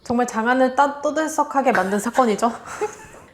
정말 장안을 떠들썩하게 만든 사건이죠.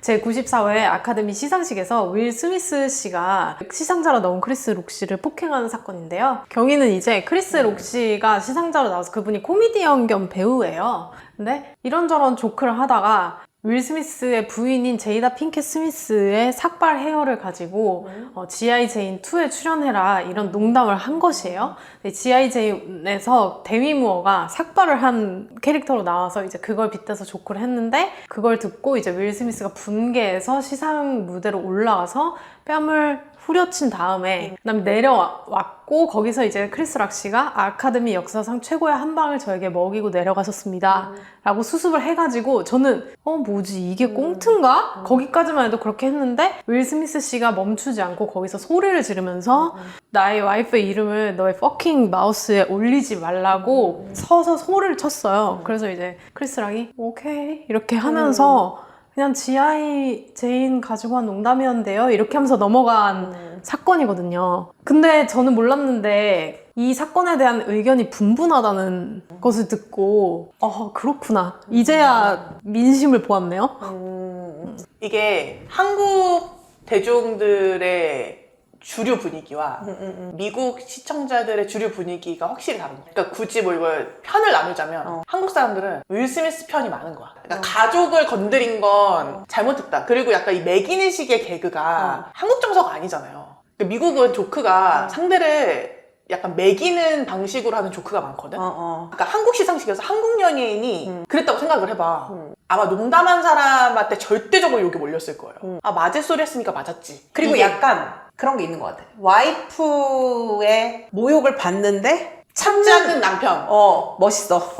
제94회 아카데미 시상식에서 윌 스미스 씨가 시상자로 나온 크리스 록 씨를 폭행하는 사건인데요. 경위는 이제 크리스 록 씨가 시상자로 나와서 그분이 코미디언 겸 배우예요. 근데 이런저런 조크를 하다가 윌 스미스의 부인인 제이다 핑켓 스미스의 삭발 헤어를 가지고 G.I. 제인 2에 출연해라 이런 농담을 한 것이에요. G.I. 제인에서 데미 무어가 삭발을 한 캐릭터로 나와서 이제 그걸 빗대서 조크를 했는데 그걸 듣고 이제 윌 스미스가 분개해서 시상 무대로 올라가서 뺨을 후려친 다음에 그다음에 내려왔고 거기서 이제 크리스 락 씨가 아카데미 역사상 최고의 한 방을 저에게 먹이고 내려가셨습니다 라고 수습을 해가지고 저는 뭐지 이게 꽁트인가? 거기까지만 해도 그렇게 했는데 윌 스미스 씨가 멈추지 않고 거기서 소리를 지르면서 나의 와이프의 이름을 너의 퍼킹 마우스에 올리지 말라고 서서 소리를 쳤어요. 그래서 이제 크리스 락이 오케이 이렇게 하면서 그냥 G.I. 제인 가지고 한 농담이었는데요. 이렇게 하면서 넘어간 사건이거든요. 근데 저는 몰랐는데 이 사건에 대한 의견이 분분하다는 것을 듣고 그렇구나. 이제야 민심을 보았네요. 이게 한국 대중들의 주류 분위기와 미국 시청자들의 주류 분위기가 확실히 다른 거야. 그러니까 굳이 뭐 이걸 편을 나누자면 한국 사람들은 윌 스미스 편이 많은 거야. 그러니까 가족을 건드린 건 잘못했다. 그리고 약간 이 매기는 식의 개그가 한국 정서가 아니잖아요. 그러니까 미국은 조크가 상대를 약간 매기는 방식으로 하는 조크가 많거든. 그러니까 한국 시상식에서 한국 연예인이 그랬다고 생각을 해봐. 아마 농담한 사람한테 절대적으로 욕이 몰렸을 거예요. 맞을 소리 했으니까 맞았지. 그리고 약간 그런 게 있는 것 같아. 와이프의 모욕을 받는데 참지 않는 남편. 멋있어.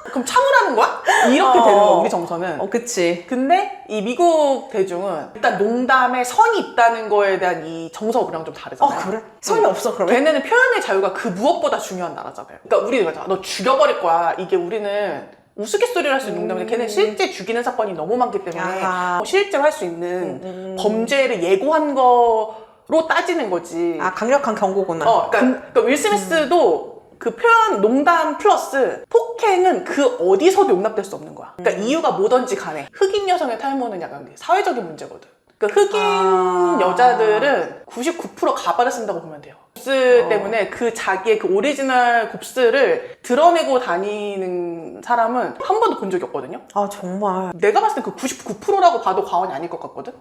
그럼 참으라는 거야? 이렇게 되는 거야, 우리 정서는. 그치. 근데 이 미국 대중은 일단 농담에 선이 있다는 거에 대한 이 정서가 우리랑 좀 다르잖아요. 그래? 선이 없어, 그러면? 걔네는 표현의 자유가 그 무엇보다 중요한 나라잖아요. 그러니까 우리는 그러잖아. 너 죽여버릴 거야. 이게 우리는 우스갯소리를 할 수 있는 농담인데 걔는 실제 죽이는 사건이 너무 많기 때문에 실제로 할 수 있는 범죄를 예고한 거로 따지는 거지. 강력한 경고구나. 그러니까 윌 스미스도 그 표현 농담 플러스 폭행은 그 어디서도 용납될 수 없는 거야. 그러니까 이유가 뭐든지 간에 흑인 여성의 탈모는 약간 사회적인 문제거든. 그러니까 흑인 여자들은 99% 가발을 쓴다고 보면 돼요. 곱슬 때문에 그 자기의 그 오리지널 곱슬을 드러내고 다니는 사람은 한 번도 본 적이 없거든요. 정말. 내가 봤을 때 그 99%라고 봐도 과언이 아닐 것 같거든.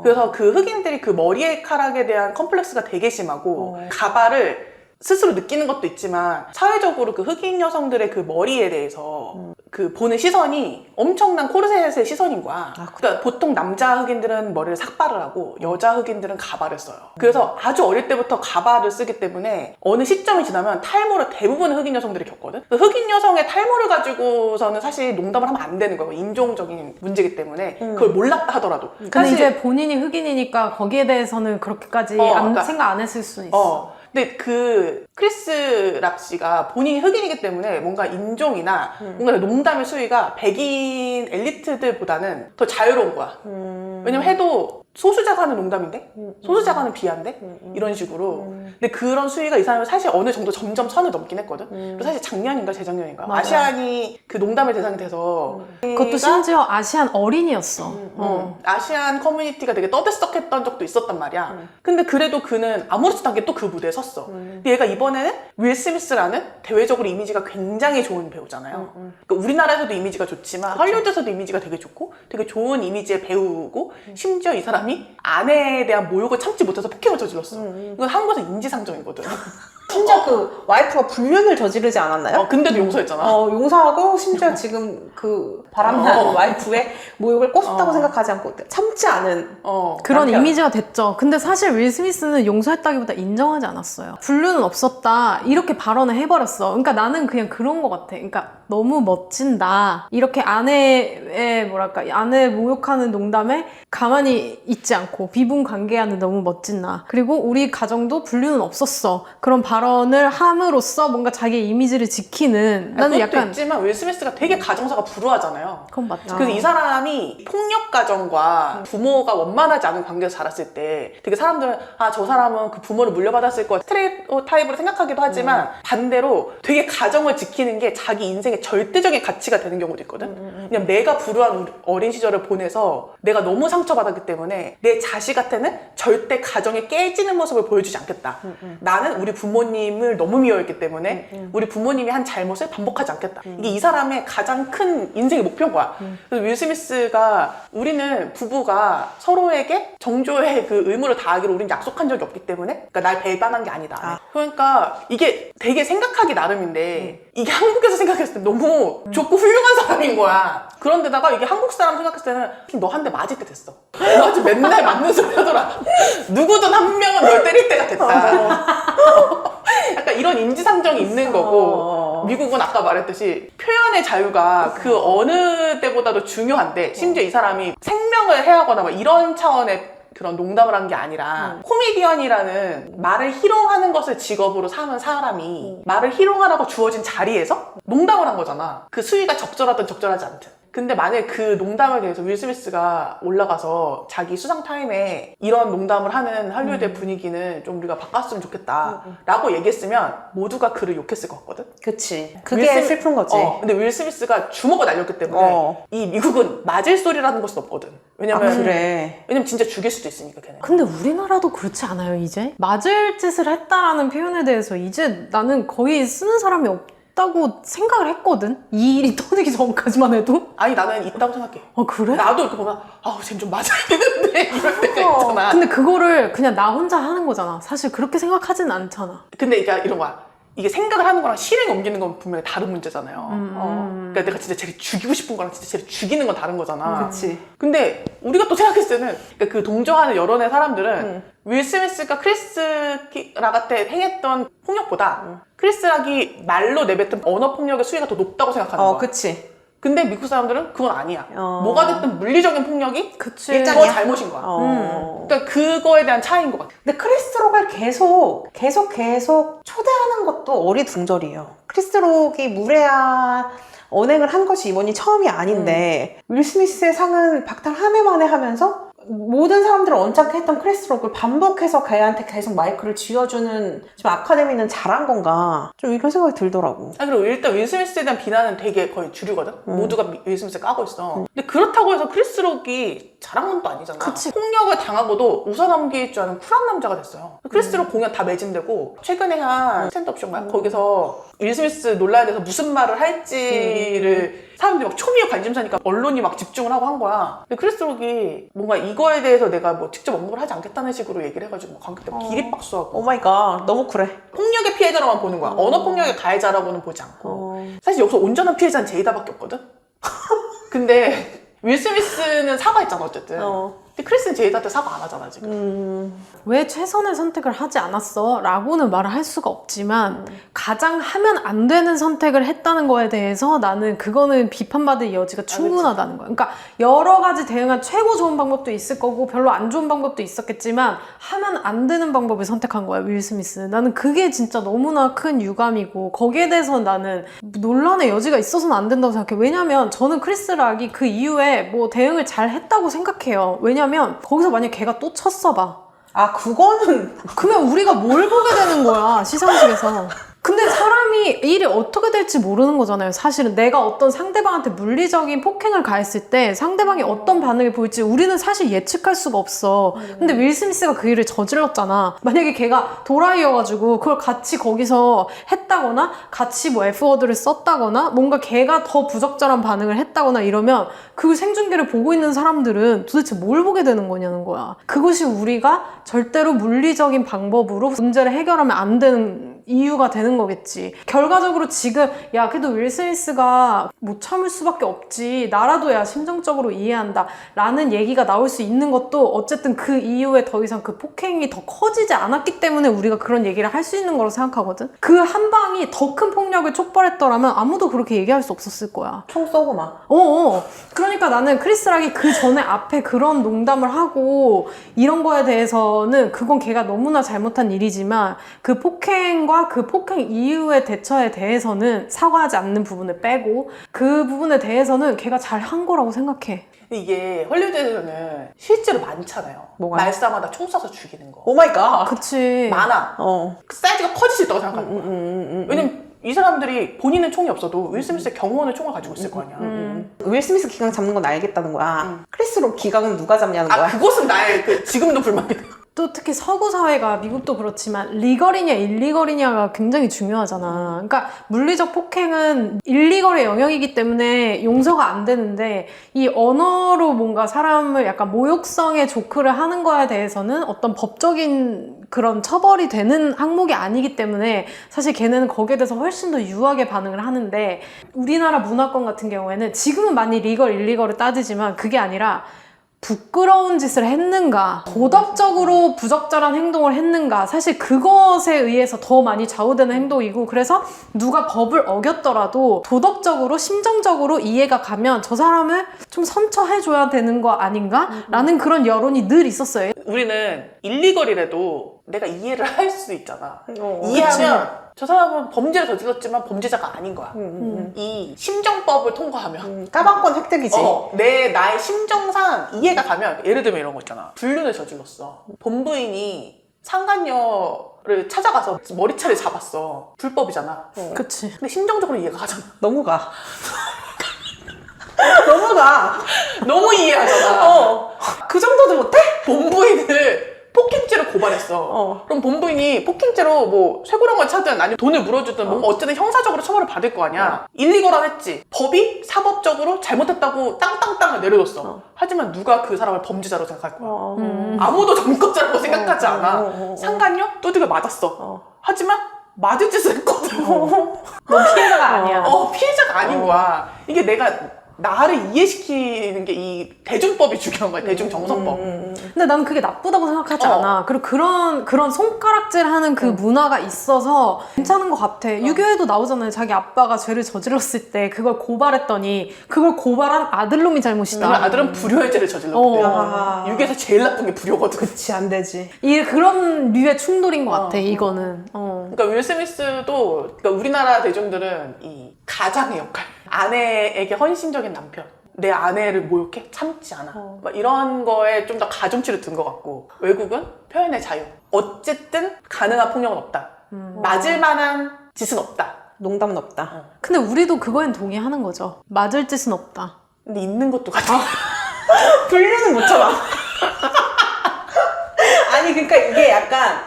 그래서 그 흑인들이 그 머리카락에 대한 컴플렉스가 되게 심하고 가발을 스스로 느끼는 것도 있지만 사회적으로 그 흑인 여성들의 그 머리에 대해서 그 보는 시선이 엄청난 코르셋의 시선인 거야. 그러니까 보통 남자 흑인들은 머리를 삭발을 하고 여자 흑인들은 가발을 써요. 그래서 아주 어릴 때부터 가발을 쓰기 때문에 어느 시점이 지나면 탈모를 대부분의 흑인 여성들이 겪거든. 그 흑인 여성의 탈모를 가지고서는 사실 농담을 하면 안 되는 거예요. 인종적인 문제이기 때문에 그걸 몰랐다 하더라도. 근데 사실 이제 본인이 흑인이니까 거기에 대해서는 그렇게까지 그러니까, 생각 안 했을 수는 있어. 근데 그 크리스 락 씨가 본인이 흑인이기 때문에 뭔가 인종이나 뭔가 농담의 수위가 백인 엘리트들보다는 더 자유로운 거야. 왜냐면 해도 소수자가 하는 농담인데? 소수자가 하는 비하인데? 이런 식으로. 근데 그런 수위가 이 사람은 사실 어느 정도 점점 선을 넘긴 했거든? 그리고 사실 작년인가 재작년인가? 맞아. 아시안이 그 농담의 대상이 돼서 그것도 심지어 아시안 어린이였어. 아시안 커뮤니티가 되게 떠들썩했던 적도 있었단 말이야. 근데 그래도 그는 아무렇지도 않게 또 그 무대에 섰어. 근데 얘가 이번에는 윌 스미스라는 대외적으로 이미지가 굉장히 좋은 배우잖아요. 그러니까 우리나라에서도 이미지가 좋지만 할리우드에서도 이미지가 되게 좋고 되게 좋은 이미지의 배우고 심지어 이 사람이 아내에 대한 모욕을 참지 못해서 폭행을 저질렀어. 이건 한국에서 인지상정이거든. 심지어 그 와이프가 불륜을 저지르지 않았나요? 근데도 용서했잖아. 용서하고 심지어 지금 그 바람나는 와이프의 모욕을 꼬숩다고 생각하지 않고 참지 않은 그런 남편. 이미지가 됐죠. 근데 사실 윌 스미스는 용서했다기보다 인정하지 않았어요. 불륜은 없었다 이렇게 발언을 해버렸어. 그러니까 나는 그냥 그런 것 같아. 그러니까 너무 멋진 나 이렇게 아내의 아내 모욕하는 농담에 가만히 있지 않고 비분 관계하는 너무 멋진 나 그리고 우리 가정도 불륜은 없었어. 그런 발언을 함으로써 뭔가 자기 이미지를 지키는 나는 그것도 약간 있지만 윌 스미스가 되게 가정사가 불우하잖아요. 그건 맞죠. 그래서 이 사람이 폭력 가정과 부모가 원만하지 않은 관계에서 자랐을 때 되게 사람들은 아, 저 사람은 그 부모를 물려받았을 거야 스테레오타입으로 생각하기도 하지만 반대로 되게 가정을 지키는 게 자기 인생의 절대적인 가치가 되는 경우도 있거든. 그냥 내가 불우한 어린 시절을 보내서 내가 너무 상처받았기 때문에 내 자식한테는 절대 가정이 깨지는 모습을 보여주지 않겠다. 나는 우리 부모님을 너무 미워했기 때문에 우리 부모님이 한 잘못을 반복하지 않겠다. 이게 이 사람의 가장 큰 인생의 목표인 거야. 그래서 윌 스미스가 우리는 부부가 서로에게 정조의 그 의무를 다하기로 우리는 약속한 적이 없기 때문에 그러니까 날 배반한 게 아니다. 그러니까 이게 되게 생각하기 나름인데 이게 한국에서 생각했을 때 너무 좋고 훌륭한 사람인 거야. 그런데다가 이게 한국 사람 생각했을 때는 너 한 대 맞을 때 됐어. 너 아주 맨날 맞는 소리 하더라. 누구든 한 명은 널 때릴 때가 됐다. 약간 이런 인지상정이 있는 거고 미국은 아까 말했듯이 표현의 자유가 그 어느 때보다도 중요한데 심지어 이 사람이 생명을 해하거나 막 이런 차원의 그런 농담을 한 게 아니라 코미디언이라는 말을 희롱하는 것을 직업으로 삼은 사람이 말을 희롱하라고 주어진 자리에서 농담을 한 거잖아. 그 수위가 적절하든 적절하지 않든. 근데 만약에 그 농담에 대해서 윌 스미스가 올라가서 자기 수상 타임에 이런 농담을 하는 할리우드의 분위기는 좀 우리가 바꿨으면 좋겠다 라고 얘기했으면 모두가 그를 욕했을 것 같거든. 그치. 그게 슬픈 거지. 근데 윌 스미스가 주먹을 날렸기 때문에 이 미국은 맞을 소리라는 것은 없거든. 왜냐면 그래. 왜냐면 진짜 죽일 수도 있으니까 걔네. 근데 우리나라도 그렇지 않아요, 이제? 맞을 짓을 했다라는 표현에 대해서 이제 나는 거의 쓰는 사람이 없다고 생각을 했거든? 이 일이 터지기 전까지만 해도? 아니 나는 있다고 생각해. 그래? 나도 이렇게 보면 아우 쟤 좀 맞아야 되는데 이럴 때가 있잖아. 근데 그거를 그냥 나 혼자 하는 거잖아. 사실 그렇게 생각하진 않잖아. 근데 이게 이런 거야. 이게 생각을 하는 거랑 실행에 옮기는 건 분명히 다른 문제잖아요. 그러니까 내가 진짜 쟤를 죽이고 싶은 거랑 진짜 쟤를 죽이는 건 다른 거잖아. 그치. 근데 우리가 또 생각했을 때는 그러니까 그 동조하는 여론의 사람들은 윌 스미스가 크리스 락한테 행했던 폭력보다 크리스 락이 말로 내뱉은 언어 폭력의 수위가 더 높다고 생각하는 거야. 그치. 근데 미국 사람들은 그건 아니야. 뭐가 됐든 물리적인 폭력이 그치. 더 잘못인 거야. 그러니까 그거에 대한 차이인 것 같아. 근데 크리스 록을 계속 초대하는 것도 어리둥절이에요. 크리스 록이 무례한 언행을 한 것이 이번이 처음이 아닌데 윌 스미스의 상은 박탈 한 해 만에 하면서 모든 사람들을 언짢게 했던 크리스 록을 반복해서 걔한테 계속 마이크를 쥐어주는 좀 아카데미는 잘한 건가 좀 이런 생각이 들더라고. 그리고 일단 윌 스미스에 대한 비난은 되게 거의 주류거든. 모두가 윌 스미스를 까고 있어. 근데 그렇다고 해서 크리스 록이 잘한 건 또 아니잖아. 그치. 폭력을 당하고도 웃어넘길 줄 아는 쿨한 남자가 됐어요. 크리스 록 공연 다 매진되고 최근에 한 스탠드업 쇼인가요? 거기서 윌 스미스 논란에 대해서 무슨 말을 할지를 사람들이 막 초미의 관심사니까 언론이 막 집중을 하고 한 거야. 근데 크리스 록이 뭔가 이거에 대해서 내가 뭐 직접 언급을 하지 않겠다는 식으로 얘기를 해가지고 관객들 기립박수하고. 오 마이 갓, 너무 쿨해. 폭력의 피해자로만 보는 거야. 언어 폭력의 가해자라고는 보지 않고. 사실 여기서 온전한 피해자는 제이다밖에 없거든? 근데 윌 스미스는 사과했잖아 어쨌든. 근데 크리스는 제이다한테 사과 안 하잖아 지금. 왜 최선의 선택을 하지 않았어? 라고는 말을 할 수가 없지만 가장 하면 안 되는 선택을 했다는 거에 대해서 나는 그거는 비판받을 여지가 충분하다는 거야. 그러니까 여러 가지 대응한 최고 좋은 방법도 있을 거고 별로 안 좋은 방법도 있었겠지만 하면 안 되는 방법을 선택한 거야, 윌 스미스는. 나는 그게 진짜 너무나 큰 유감이고 거기에 대해서 나는 논란의 여지가 있어서는 안 된다고 생각해. 왜냐면 저는 크리스 락이 그 이후에 뭐 대응을 잘 했다고 생각해요. 왜냐면 거기서 만약 걔가 또 쳤어 봐. 그거는 그러면 우리가 뭘 보게 되는 거야, 시상식에서. 근데 사람이 일이 어떻게 될지 모르는 거잖아요. 사실은 내가 어떤 상대방한테 물리적인 폭행을 가했을 때 상대방이 어떤 반응을 보일지 우리는 사실 예측할 수가 없어. 근데 윌 스미스가 그 일을 저질렀잖아. 만약에 걔가 도라이여가지고 그걸 같이 거기서 했다거나 같이 뭐 F워드를 썼다거나 뭔가 걔가 더 부적절한 반응을 했다거나 이러면 그 생중계를 보고 있는 사람들은 도대체 뭘 보게 되는 거냐는 거야. 그것이 우리가 절대로 물리적인 방법으로 문제를 해결하면 안 되는 이유가 되는 거겠지. 결과적으로 지금 야 그래도 윌 스미스가 못 참을 수밖에 없지. 나라도 야 심정적으로 이해한다 라는 얘기가 나올 수 있는 것도 어쨌든 그 이후에 더 이상 그 폭행이 더 커지지 않았기 때문에 우리가 그런 얘기를 할 수 있는 거라고 생각하거든. 그 한 방이 더 큰 폭력을 촉발했더라면 아무도 그렇게 얘기할 수 없었을 거야. 총 쏘고 막. 그러니까 나는 크리스 락이 그 전에 앞에 그런 농담을 하고 이런 거에 대해서는 그건 걔가 너무나 잘못한 일이지만 그 폭행과 폭행과 그 폭행 이후의 대처에 대해서는 사과하지 않는 부분을 빼고 그 부분에 대해서는 걔가 잘 한 거라고 생각해. 근데 이게 헐리우드에서는 실제로 많잖아요. 뭐가요? 말싸움하다 총 쏴서 죽이는 거. 오 마이 갓. 그치. 많아. 그 사이즈가 커질 수 있다고 생각하는 거야. 왜냐면 이 사람들이 본인은 총이 없어도 윌 스미스의 경호원의 총을 가지고 있을 거 아니야. 윌 스미스 기강 잡는 건 알겠다는 거야. 크리스 록 기강은 누가 잡냐는 거야. 아, 그것은 나의 지금도 불만이다. 또 특히 서구 사회가 미국도 그렇지만 리걸이냐 일리걸이냐가 굉장히 중요하잖아. 그러니까 물리적 폭행은 일리걸의 영역이기 때문에 용서가 안 되는데 이 언어로 뭔가 사람을 약간 모욕성의 조크를 하는 거에 대해서는 어떤 법적인 그런 처벌이 되는 항목이 아니기 때문에 사실 걔네는 거기에 대해서 훨씬 더 유하게 반응을 하는데 우리나라 문화권 같은 경우에는 지금은 많이 리걸 일리걸을 따지지만 그게 아니라 부끄러운 짓을 했는가, 도덕적으로 부적절한 행동을 했는가, 사실 그것에 의해서 더 많이 좌우되는 행동이고, 그래서 누가 법을 어겼더라도 도덕적으로, 심정적으로 이해가 가면 저 사람을 좀 선처해줘야 되는 거 아닌가? 라는 그런 여론이 늘 있었어요. 우리는 일리걸이라도 내가 이해를 할 수 있잖아. 어, 이해하면 저 사람은 범죄를 저질렀지만 범죄자가 아닌 거야. 이 심정법을 통과하면 까방권 획득이지. 나의 심정상 이해가 가면, 예를 들면 이런 거 있잖아. 불륜을 저질렀어. 본부인이 상간녀를 찾아가서 머리차를 잡았어. 불법이잖아. 그치. 근데 심정적으로 이해가 가잖아. 너무 가. 너무 가. 너무 이해하잖아. 그 정도도 못해? 본부인을 폭행죄로 고발했어. 그럼 본부인이 폭행죄로 뭐 쇠고랑을 차든 아니면 돈을 물어주든 뭔가 어쨌든 형사적으로 처벌을 받을 거 아니야. 일리걸한 했지. 법이 사법적으로 잘못했다고 땅땅땅을 내려줬어. 하지만 누가 그 사람을 범죄자로 생각할 거야? 아무도 전과자라고 생각하지 않아. 상간녀? 두들겨 맞았어. 하지만 맞을 짓을 했거든. 넌 피해자가 아니야. 피해자가 아닌 거야. 이게 내가 나를 이해시키는 게 이 대중법이 중요한 거야. 대중정서법. 근데 나는 그게 나쁘다고 생각하지 않아. 그리고 그런 손가락질하는 그 문화가 있어서 괜찮은 것 같아. 유교에도 나오잖아요. 자기 아빠가 죄를 저질렀을 때 그걸 고발했더니 그걸 고발한 아들놈이 잘못이다. 아들은 불효의 죄를 저질렀거든. 아. 유교에서 제일 나쁜 게 불효거든. 그치, 안 되지. 이 그런 류의 충돌인 것 같아. 이거는. 그러니까 윌 스미스도, 그러니까 우리나라 대중들은 이 가장의 역할, 아내에게 헌신적인 남편, 내 아내를 모욕해? 참지 않아. 막 이런 거에 좀 더 가중치를 둔 것 같고, 외국은 표현의 자유, 어쨌든 가능한 폭력은 없다. 맞을 만한 짓은 없다. 농담은 없다. 근데 우리도 그거엔 동의하는 거죠. 맞을 짓은 없다. 근데 있는 것도 같아. 분류는 못 참아. 아니, 그러니까 이게 약간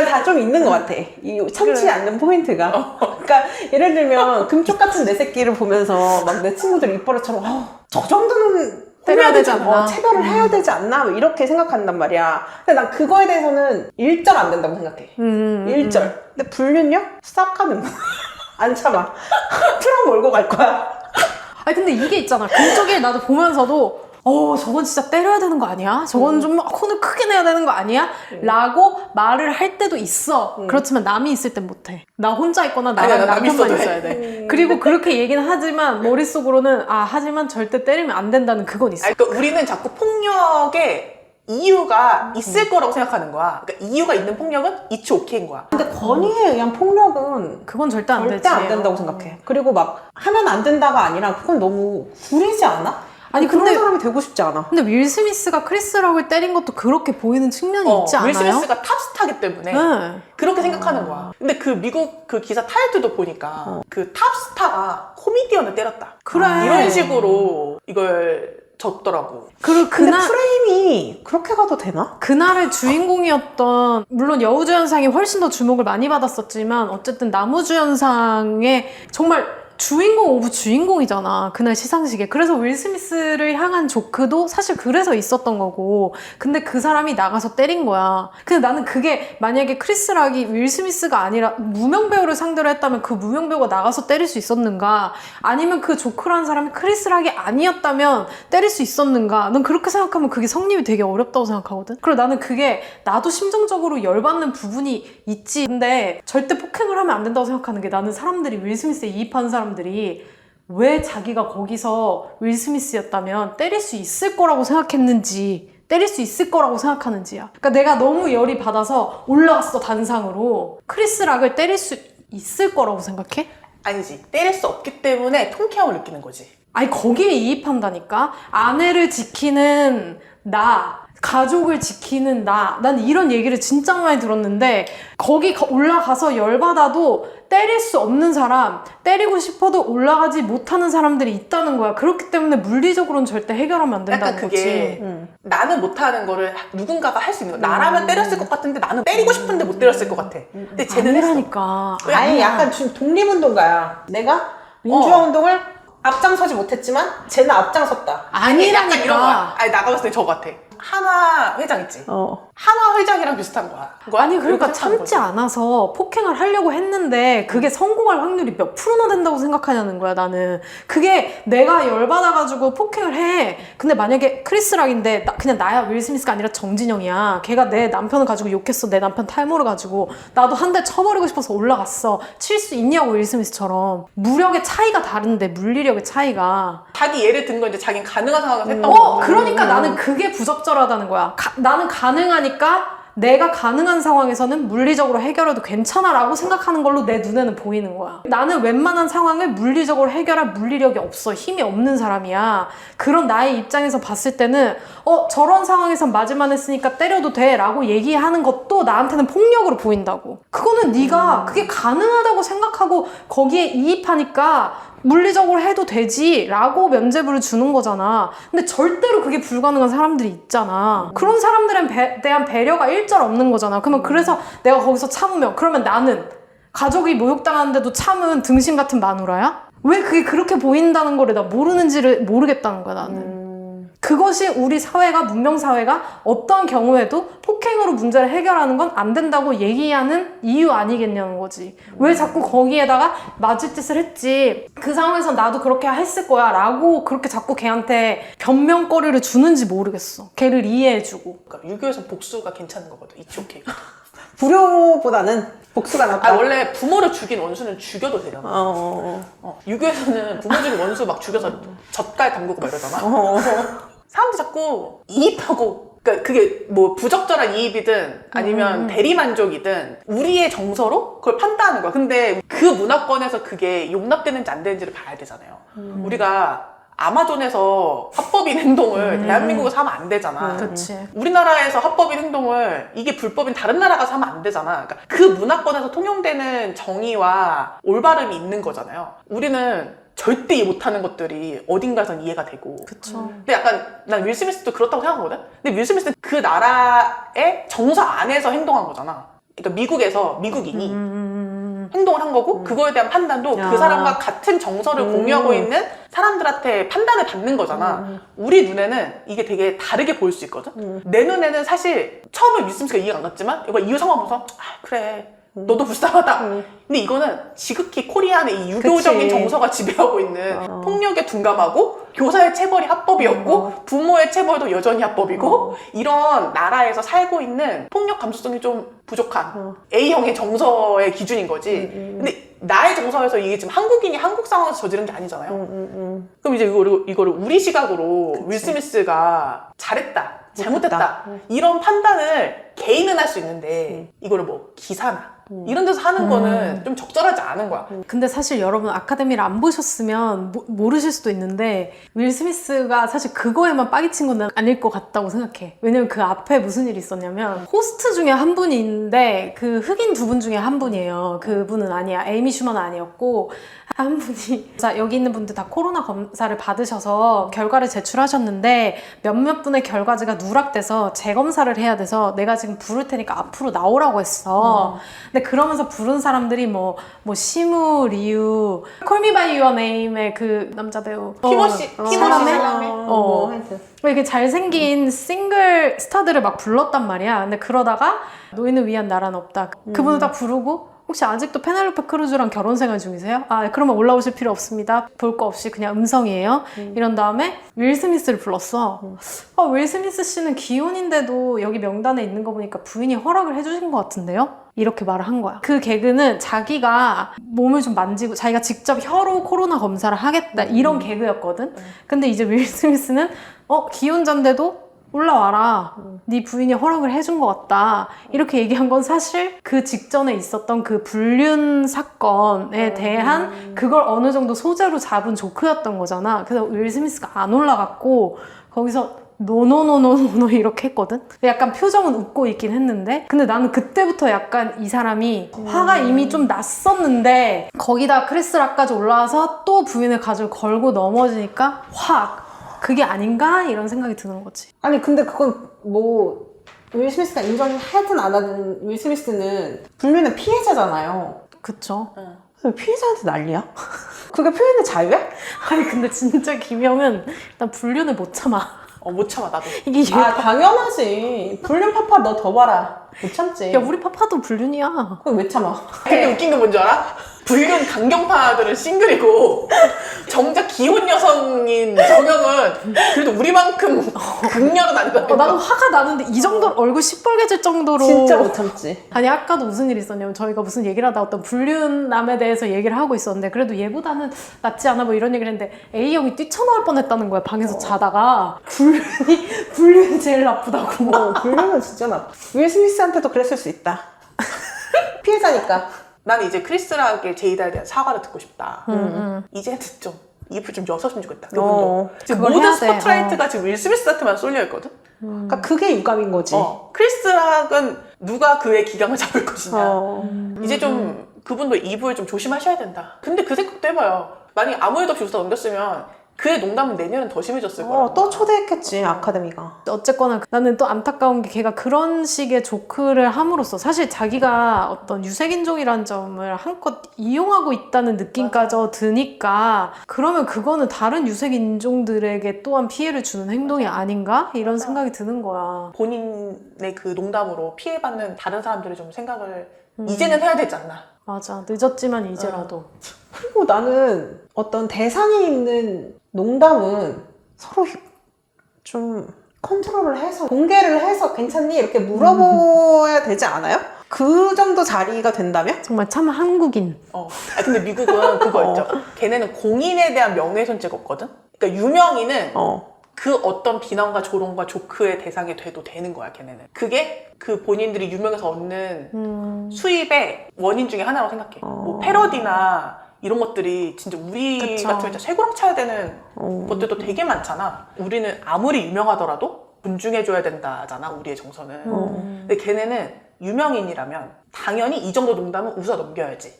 다 좀 있는 것 같아. 이 참지 않는 포인트가. 그러니까 예를 들면 금쪽 같은 내 새끼를 보면서 막 내 친구들 입버릇처럼 저 정도는 때려야 되지 않나? 체벌을 해야 되지 않나? 뭐 이렇게 생각한단 말이야. 근데 난 그거에 대해서는 일절 안 된다고 생각해. 일절. 근데 불륜요? 싹 하는 거야. 안 참아. 트럭 몰고 갈 거야. 아니 근데 이게 있잖아. 금쪽이 나도 보면서도 저건 진짜 때려야 되는 거 아니야? 저건 좀 코를 크게 내야 되는 거 아니야? 라고 말을 할 때도 있어. 그렇지만 남이 있을 땐 못해. 나 혼자 있거나 나랑 아니야, 남이 남편만 있어도 있어야 돼. 그리고 그렇게 얘기는 하지만 머릿속으로는 하지만 절대 때리면 안 된다는 그건 있어. 그러니까 우리는 자꾸 폭력의 이유가 있을 거라고 생각하는 거야. 그러니까 이유가 있는 폭력은 it's okay인 거야. 근데 권위에 의한 폭력은 그건 절대 안 되지. 절대 안 된다고 생각해. 그리고 막 하면 안 된다가 아니라 그건 너무 구리지 않아? 아니, 그런 근데- 사람이 되고 싶지 않아. 근데 윌 스미스가 크리스 락을 때린 것도 그렇게 보이는 측면이 있지 않아요? 윌 스미스가 탑스타기 때문에 네. 그렇게 생각하는 거야. 근데 그 미국 그 기사 타이틀도 보니까 그 탑스타가 코미디언을 때렸다. 그래. 이런 식으로 이걸 졌더라고. 그리고 근데 그날 프레임이 그렇게 가도 되나? 그날의 주인공이었던, 물론 여우주연상이 훨씬 더 주목을 많이 받았었지만 어쨌든 남우주연상의 정말 주인공 오브 주인공이잖아, 그날 시상식에. 그래서 윌 스미스를 향한 조크도 사실 그래서 있었던 거고, 근데 그 사람이 나가서 때린 거야. 근데 나는 그게 만약에 크리스 락이 윌 스미스가 아니라 무명 배우를 상대로 했다면 그 무명 배우가 나가서 때릴 수 있었는가, 아니면 그 조크라는 사람이 크리스 락이 아니었다면 때릴 수 있었는가. 난 그렇게 생각하면 그게 성립이 되게 어렵다고 생각하거든. 그리고 나는 그게 나도 심정적으로 열받는 부분이 있지. 근데 절대 폭행을 하면 안 된다고 생각하는 게, 나는 사람들이 윌 스미스에 이입하는 사람들이 왜 자기가 거기서 윌 스미스였다면 때릴 수 있을 거라고 생각했는지 때릴 수 있을 거라고 생각하는지야. 그러니까 내가 너무 열이 받아서 올라갔어, 단상으로. 크리스 락을 때릴 수 있을 거라고 생각해? 아니지. 때릴 수 없기 때문에 통쾌함을 느끼는 거지. 아니, 거기에 이입한다니까? 아내를 지키는 나, 가족을 지키는 나. 난 이런 얘기를 진짜 많이 들었는데, 거기 올라가서 열받아도 때릴 수 없는 사람, 때리고 싶어도 올라가지 못하는 사람들이 있다는 거야. 그렇기 때문에 물리적으로는 절대 해결하면 안 된다는 약간 그게 거지. 나는 못하는 거를 누군가가 할 수 있는 거야. 나라면 때렸을 것 같은데 나는 때리고 싶은데 못 때렸을 것 같아. 근데 쟤는 했어. 아니라니까. 아니 약간 지금 독립운동가야. 내가 민주화운동을 앞장서지 못했지만 쟤는 앞장섰다. 약간 이런 거야. 아니라니까. 아니 나가 봤을 때 저거 같아. 한화 회장 있지? 어. 한화 회장이랑 비슷한 거야. 아니, 그러니까 그렇게 생각하는 참지 거지. 않아서 폭행을 하려고 했는데 그게 성공할 확률이 몇 프로나 된다고 생각하냐는 거야, 나는. 그게 내가 열받아가지고 폭행을 해. 근데 만약에 크리스 락인데 그냥 나야, 윌 스미스가 아니라 정진영이야. 걔가 내 남편을 가지고 욕했어. 내 남편 탈모를 가지고. 나도 한 대 쳐버리고 싶어서 올라갔어. 칠 수 있냐고, 윌 스미스처럼. 무력의 차이가 다른데, 물리력의 차이가. 자기 예를 든 건 이제 자기는 가능한 상황에서 했던 거고. 그러니까 나는 그게 부적절하다는 거야. 나는 가능하니까 내가 가능한 상황에서는 물리적으로 해결해도 괜찮아 라고 생각하는 걸로 내 눈에는 보이는 거야. 나는 웬만한 상황을 물리적으로 해결할 물리력이 없어. 힘이 없는 사람이야. 그런 나의 입장에서 봤을 때는 저런 상황에선 맞을만 했으니까 때려도 돼 라고 얘기하는 것도 나한테는 폭력으로 보인다고. 그거는 네가 그게 가능하다고 생각하고 거기에 이입하니까 물리적으로 해도 되지 라고 면죄부를 주는 거잖아. 근데 절대로 그게 불가능한 사람들이 있잖아. 그런 사람들에 대한 배려가 일절 없는 거잖아. 그러면 그래서 내가 거기서 참으면, 그러면 나는 가족이 모욕당하는데도 참은 등신 같은 마누라야? 왜 그게 그렇게 보인다는 거를 나 모르는지를 모르겠다는 거야, 나는. 그것이 우리 사회가, 문명사회가 어떤 경우에도 폭행으로 문제를 해결하는 건 안 된다고 얘기하는 이유 아니겠냐는 거지. 왜 자꾸 거기에다가 맞을 짓을 했지, 그 상황에서 나도 그렇게 했을 거야 라고 그렇게 자꾸 걔한테 변명거리를 주는지 모르겠어. 걔를 이해해주고. 그러니까 유교에서 복수가 괜찮은 거거든. 이쪽에. 불효보다는 복수가 낫다. 원래 부모를 죽인 원수는 죽여도 되잖아. 유교에서는 부모 죽인 원수 막 죽여서 젓갈 담그고 막 이러잖아. 사람들이 자꾸 이입하고, 그러니까 그게 뭐 부적절한 이입이든 아니면 대리만족이든 우리의 정서로 그걸 판단하는 거야. 근데 그 문화권에서 그게 용납되는지 안 되는지를 봐야 되잖아요. 우리가 아마존에서 합법인 행동을 대한민국에서 하면 안 되잖아. 그치. 우리나라에서 합법인 행동을 이게 불법인 다른 나라 가서 하면 안 되잖아. 그러니까 그 문화권에서 통용되는 정의와 올바름이 있는 거잖아요. 우리는 절대 이해 못하는 것들이 어딘가에선 이해가 되고. 그쵸. 근데 약간 난 윌 스미스도 그렇다고 생각하거든? 근데 윌 스미스는 그 나라의 정서 안에서 행동한 거잖아. 그러니까 미국에서 미국인이 행동을 한 거고, 그거에 대한 판단도 그 사람과 같은 정서를 공유하고 있는 사람들한테 판단을 받는 거잖아. 우리 눈에는 이게 되게 다르게 보일 수 있거든? 내 눈에는 사실 처음에 윌 스미스가 이해가 안 갔지만 이거 이유 상황 보면서 그래, 너도 불쌍하다. 근데 이거는 지극히 코리안의 이 유교적인 그치. 정서가 지배하고 있는 폭력에 둔감하고, 교사의 체벌이 합법이었고 부모의 체벌도 여전히 합법이고, 이런 나라에서 살고 있는 폭력 감수성이 좀 부족한 A형의 정서의 기준인 거지. 근데 나의 정서에서 이게 지금 한국인이 한국 상황에서 저지른 게 아니잖아요. 그럼 이제 이거를 우리 시각으로 윌 스미스가 잘했다, 잘못했다, 이런 판단을 개인은 할 수 있는데 이거를 뭐 기사나 이런 데서 하는 거는 좀 적절하지 않은 거야. 근데 사실 여러분 아카데미를 안 보셨으면 모르실 수도 있는데, 윌 스미스가 사실 그거에만 빠기친 건 아닐 것 같다고 생각해. 왜냐면 그 앞에 무슨 일이 있었냐면, 호스트 중에 한 분이 있는데 그 흑인 두 분 중에 한 분이에요. 그분은 아니야. 에이미 슈먼은 아니었고, 한 분이, 자, 여기 있는 분들 다 코로나 검사를 받으셔서 결과를 제출하셨는데 몇몇 분의 결과지가 누락돼서 재검사를 해야 돼서 내가 지금 부를 테니까 앞으로 나오라고 했어. 근데 그러면서 부른 사람들이 뭐 시무, 리우, Call Me By Your Name의 그 남자 배우 티모시 샬라메? 샬라메. 하여튼. 이렇게 잘생긴 싱글 스타들을 막 불렀단 말이야. 근데 그러다가 노인을 위한 나라는 없다. 그분을 딱 부르고, 혹시 아직도 페넬로페 크루즈랑 결혼 생활 중이세요? 그러면 올라오실 필요 없습니다. 볼 거 없이 그냥 음성이에요. 이런 다음에 윌 스미스를 불렀어. 윌 스미스 씨는 기혼인데도 여기 명단에 있는 거 보니까 부인이 허락을 해주신 것 같은데요? 이렇게 말을 한 거야. 그 개그는 자기가 몸을 좀 만지고 자기가 직접 혀로 코로나 검사를 하겠다, 이런 개그였거든. 근데 이제 윌 스미스는 기혼자인데도 올라와라. 네 부인이 허락을 해준 것 같다. 이렇게 얘기한 건 사실 그 직전에 있었던 그 불륜 사건에 대한 그걸 어느 정도 소재로 잡은 조크였던 거잖아. 그래서 윌 스미스가 안 올라갔고 거기서 노노노노노노 이렇게 했거든? 약간 표정은 웃고 있긴 했는데 근데 나는 그때부터 약간 이 사람이 화가 이미 좀 났었는데 거기다 크리스 락까지 올라와서 또 부인의 가족을 걸고 넘어지니까 확 그게 아닌가? 이런 생각이 드는 거지. 아니 근데 그건 뭐 윌 스미스가 인정하든 안 하든 윌 스미스는 불륜의 피해자잖아요. 그쵸? 왜 피해자한테 난리야? 그게 표현의 자유야? 아니 근데 진짜 김영은 일단 불륜을 못 참아. 못 참아 나도. 이게 아 당연하지. 불륜 파파 너 더 봐라. 못 참지. 야 우리 파파도 불륜이야. 그럼 왜 참아? 근데 웃긴 건 뭔지 알아? 불륜 강경파들은 싱글이고 정작 기혼 여성인 정영은 그래도 우리만큼 강렬은 아니거든. 나도 화가 나는데 이 정도로 얼굴 시뻘개질 정도로 진짜 못 참지. 아니 아까도 무슨 일이 있었냐면 저희가 무슨 얘기를 하다 어떤 불륜남에 대해서 얘기를 하고 있었는데 그래도 얘보다는 낫지 않아 뭐 이런 얘기를 했는데 A형이 뛰쳐나올 뻔했다는 거야 방에서 자다가 불륜이 제일 나쁘다고. 불륜은 진짜 나빠. 윌 스미스한테도 그랬을 수 있다. 피해자니까. 난 이제 크리스락의 제이다에 대한 사과를 듣고 싶다. 이제 좀 입을 좀 여셨으면 좋겠다. 그분도. 지금 그걸 모든 해야 돼. 스포트라이트가 지금 윌 스미스한테만 쏠려있거든? 그러니까 그게 유감인 거지. 크리스락은 누가 그의 기강을 잡을 것이냐. 이제 좀 음. 그분도 입을 좀 조심하셔야 된다. 근데 그 생각도 해봐요. 만약에 아무 일도 없이 웃어 넘겼으면 그의 농담은 내년은 더 심해졌을 거야. 또 초대했겠지 아카데미가. 어쨌거나 나는 또 안타까운 게 걔가 그런 식의 조크를 함으로써 사실 자기가 어떤 유색인종이라는 점을 한껏 이용하고 있다는 느낌까지 드니까 그러면 그거는 다른 유색인종들에게 또한 피해를 주는 행동이 아닌가? 이런 생각이 드는 거야. 본인의 그 농담으로 피해받는 다른 사람들을 좀 생각을 이제는 해야 되지 않나. 맞아. 늦었지만 이제라도. 그리고 나는 어떤 대상이 있는 농담은 서로 좀 컨트롤을 해서 공개를 해서 괜찮니? 이렇게 물어봐야 되지 않아요? 그 정도 자리가 된다면? 정말 참 한국인. 근데 미국은 그거 있죠. 걔네는 공인에 대한 명예훼손죄가 없거든? 그러니까 유명인은 그 어떤 비난과 조롱과 조크의 대상이 돼도 되는 거야, 걔네는. 그게 그 본인들이 유명해서 얻는 수입의 원인 중에 하나라고 생각해. 뭐 패러디나 이런 것들이 진짜 우리 그쵸. 같으면 진짜 쇠고랑 차야 되는 것들도 되게 많잖아. 우리는 아무리 유명하더라도 존중해줘야 된다잖아, 우리의 정서는. 근데 걔네는 유명인이라면 당연히 이 정도 농담은 웃어 넘겨야지.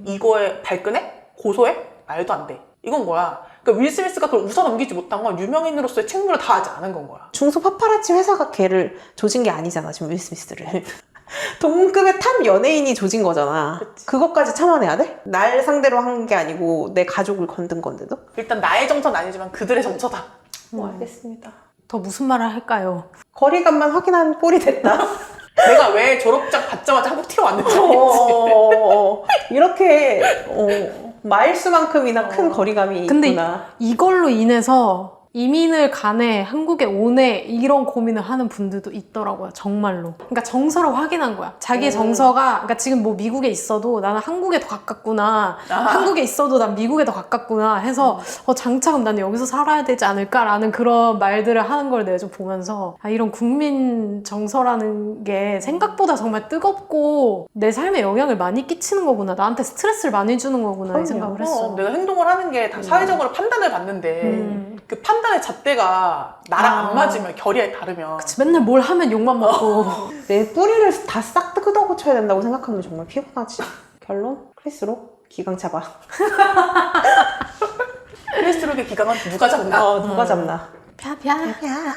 이거에 발끈해? 고소해? 말도 안 돼. 이건 거야. 그러니까 윌 스미스가 그걸 웃어 넘기지 못한 건 유명인으로서의 책무를 다하지 않은 건 거야. 중소 파파라치 회사가 걔를 조진 게 아니잖아 지금 윌 스미스를. 동급의 탑 연예인이 조진 거잖아. 그치. 그것까지 참아내야 돼? 날 상대로 한 게 아니고 내 가족을 건든 건데도? 일단 나의 정서는 아니지만 그들의 정서다. 알겠습니다. 더 무슨 말을 할까요? 거리감만 확인한 꼴이 됐다. 내가 왜 졸업장 받자마자 한국 튀어왔는지. 이렇게 마일수만큼이나 큰 거리감이 근데 있구나. 이걸로 인해서 이민을 가네, 한국에 오네 이런 고민을 하는 분들도 있더라고요. 정말로. 그러니까 정서를 확인한 거야. 자기의 정서가 그러니까 지금 뭐 미국에 있어도 나는 한국에 더 가깝구나. 한국에 있어도 난 미국에 더 가깝구나 해서 장차 그럼 나는 여기서 살아야 되지 않을까라는 그런 말들을 하는 걸 내가 좀 보면서 이런 국민 정서라는 게 생각보다 정말 뜨겁고 내 삶에 영향을 많이 끼치는 거구나. 나한테 스트레스를 많이 주는 거구나 이 생각을 했어. 내가 행동을 하는 게 다 사회적으로 판단을 받는데 그 판단의 잣대가 나랑 안 맞으면 결이 다르면 맨날 뭘 하면 욕만 먹고 내 뿌리를 다 싹 뜯어고쳐야 된다고 생각하면 정말 피곤하지. 결론? 크리스록 기강 잡아. 크리스록의 기강은 누가 잡나? 누가 잡나. 펴펴 야.